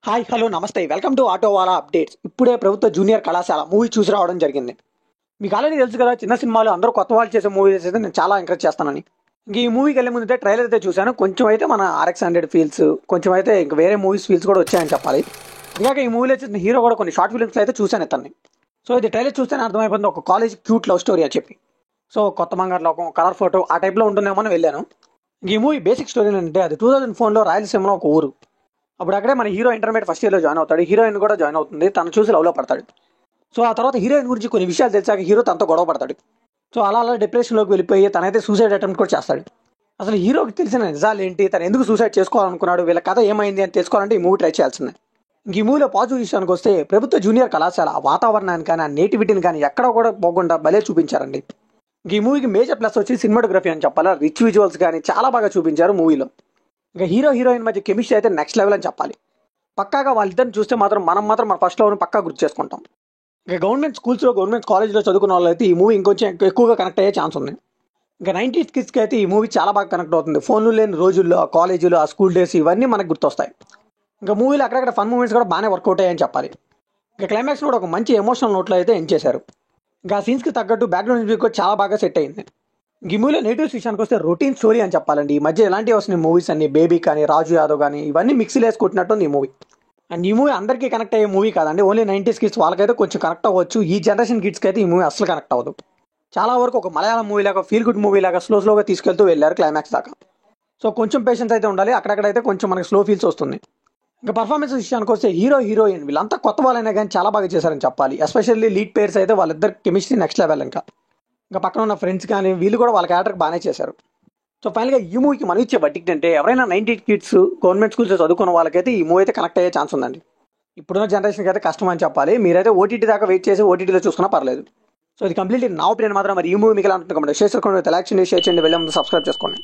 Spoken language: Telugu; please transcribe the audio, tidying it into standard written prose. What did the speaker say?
హాయ్ హలో నమస్తే వెల్కమ్ టు ఆటోవాలా అప్డేట్స్. ఇప్పుడే ప్రభుత్వ జూనియర్ కళాశాల మూవీ చూసి రావడం జరిగింది. మీకు ఆల్రెడీ తెలుసు కదా, చిన్న సినిమాలు అందరూ కొత్త వాళ్ళు చేసే మూవీస్ అయితే నేను చాలా ఎంకరేజ్ చేస్తానని. ఇంక ఈ మూవీకి వెళ్ళే ముందు ట్రైలర్ అయితే చూశాను. కొంచెం అయితే మన RX 100 ఫీల్స్, కొంచెం అయితే ఇంక వేరే మూవీస్ ఫీల్స్ కూడా వచ్చాయని చెప్పాలి. ఇంకా ఈ మూవీలో వచ్చిన హీరో కూడా కొన్ని షార్ట్ ఫిల్మ్స్ అయితే చూశాను ఇతన్ని. సో ఇది ట్రైలర్ చూస్తేనే అర్థమైపోయింది ఒక కాలేజ్ క్యూట్ లవ్ స్టోరీ అని చెప్పి. సో కొత్త బంగారు లోకం, కలర్ ఫోటో ఆ టైప్లో ఉంటుందేమో అని వెళ్ళాను. ఇంక ఈ మూవీ బేసిక్ స్టోరీ అంటే అది 2004లో రాయలసీమలో ఒక ఊరు. అప్పుడు అక్కడే మన హీరో ఇంటర్మీడియట్ ఫస్ట్ ఇయర్లో జాయిన్ అవుతాడు. హీరోయిన్ కూడా జాయిన్ అవుతుంది. తను చూసి లవ్లో పడతాడు. సో ఆ తర్వాత హీరోయిన్ గురించి కొన్ని విషయాలు తెలిసాక హీరో తనతో గొడవ పడతాడు. సో అలా డిప్రెషన్లోకి వెళ్ళిపోయి తనైతే సూసైడ్ అటెంప్ట్ కూడా చేస్తాడు. అసలు హీరోకి తెలిసిన నిజాలు ఏంటి, తను ఎందుకు సూసైడ్ చేసుకోవాలనుకున్నాడు, వీళ్ళ కథ ఏమైంది అని తెలుసుకోవాలంటే ఈ మూవీ ట్రై చేయాల్సిందే. ఇంక ఈ మూవీలో పాజిటివ్ విషయానికి వస్తే ప్రభుత్వ జూనియర్ కళాశాల ఆ వాతావరణాన్ని కానీ ఆ నేటివిటీని కానీ ఎక్కడ కూడా పోకుండా భలే చూపించారండి. ఇంక ఈ మూవీకి మేజర్ ప్లస్ వచ్చి సినిమాటోగ్రఫీ అని చెప్పాలి. రిచ్ విజువల్స్ కానీ చాలా బాగా చూపించారు మూవీలో. ఇంకా హీరో హీరోయిన్ మధ్య కెమిస్ట్రీ అయితే నెక్స్ట్ లెవెల్ అని చెప్పాలి. పక్కాగా వాళ్ళిద్దరిని చూస్తే మాత్రం మనం మన ఫస్ట్ లవ్ని పక్కా గుర్తు చేసుకుంటాం. ఇంకా గవర్నమెంట్ స్కూల్స్లో, గవర్నమెంట్ కాలేజ్లో చదువుకున్న వాళ్ళు అయితే ఈ మూవీ ఇంకొంచెం ఎక్కువగా కనెక్ట్ అయ్యే ఛాన్స్ ఉంది. ఇంకా 90s కిడ్స్కి అయితే ఈ మూవీ చాలా బాగా కనెక్ట్ అవుతుంది. ఫోన్లు లేని రోజుల్లో ఆ కాలేజీలు, ఆ స్కూల్ డేస్ ఇవన్నీ మనకు గుర్తొస్తాయి. ఇంకా మూవీలో అక్కడక్కడ ఫన్ మూమెంట్స్ కూడా బాగానే వర్కౌట్ అయ్యాయని చెప్పాలి. ఇంకా క్లైమాక్స్ కూడా ఒక మంచి ఎమోషనల్ నోట్లో అయితే ఎండ్ చేశారు. ఇంకా ఆ సీన్స్కి తగ్గట్టు బ్యాక్గ్రౌండ్ మ్యూజిక్ కూడా చాలా బాగా సెట్ అయింది. ఈ మూవీలో నెగిటివ్స్ విషయానికి వస్తే రొటీన్ స్టోరీ అని చెప్పాలండి. ఈ మధ్య ఎలాంటివి వస్తున్నాయి మూవీస్ అన్ని, బేబీ కానీ, రాజు యాదవ్ కానీ, ఇవన్నీ మిక్సీలు వేసుకుంటున్నట్టుంది ఈ మూవీ. అండ్ ఈ మూవీ అందరికీ కనెక్ట్ అయ్యే మూవీ కాదండి. ఓన్లీ 90s కిడ్స్ వాళ్ళకైతే కొంచెం కనెక్ట్ అవ్వచ్చు. ఈ జనరేషన్ కిడ్స్కి అయితే ఈ మూవీ అసలు కనెక్ట్ అవ్వదు. చాలా వరకు ఒక మలయాళం మూవీ లాగా, ఫీల్ గుడ్ మూవీ లాగా స్లోగా తీసుకెళ్తూ వెళ్ళారు క్లైమాక్స్ దాకా. సో కొంచెం పేషెన్స్ అయితే ఉండాలి. అక్కడైతే కొంచెం మనకి స్లో ఫీల్స్ వస్తుంది. ఇంకా పర్ఫార్మెన్స్ విషయానికి వస్తే హీరో హీరోయిన్ వీళ్ళంతా కొత్త వాళ్ళైనా కానీ చాలా బాగా చేశారని చెప్పాలి. ఎస్పెషల్లీ లీడ్ పేర్స్ అయితే వాళ్ళిద్దరు కెమిస్ట్రీ నెక్స్ట్ లెవెల్. ఇంకా పక్కన ఉన్న ఫ్రెండ్స్ కానీ వీళ్ళు కూడా వాళ్ళ క్యారెక్టర్కి బాగానే చేశారు. సో ఫైనల్గా ఈ మూవీకి మనం ఇచ్చే బడ్జెట్ అంటే ఎవరైనా 90s కిడ్స్ గవర్నమెంట్ స్కూల్స్ చదువుకున్న వాళ్ళకైతే ఈ మూవీ అయితే కనెక్ట్ అయ్యే ఛాన్స్ ఉందండి. ఇప్పుడున్న జనరేషన్కి అయితే కష్టం అని చెప్పాలి. మీరైతే OTT దాకా వెయిట్ చేసి OTTలో చూసుకున్నా పర్లేదు. సో ఇది కంప్లీట్లీ నా ఒపీనియన్ మాత్రం. మరి ఈ మూవీ మీకు ఎలా ఉంటుంది? షేర్ చేసుకోండి, లైక్ చేయండి, షేర్ చేయండి, వెళ్ళే ముందు సబ్స్క్రైబ్ చేసుకోండి.